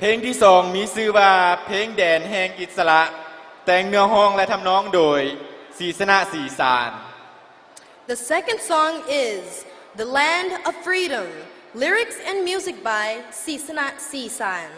เพลงที่สองมีชื่อว่าเพลงแดนแห่งอิสระแต่งเนื้อห้องและทำนองโดยศรีสนะศรีสาร The second song is The Land of Freedom, lyrics and music by Sisana Sisan.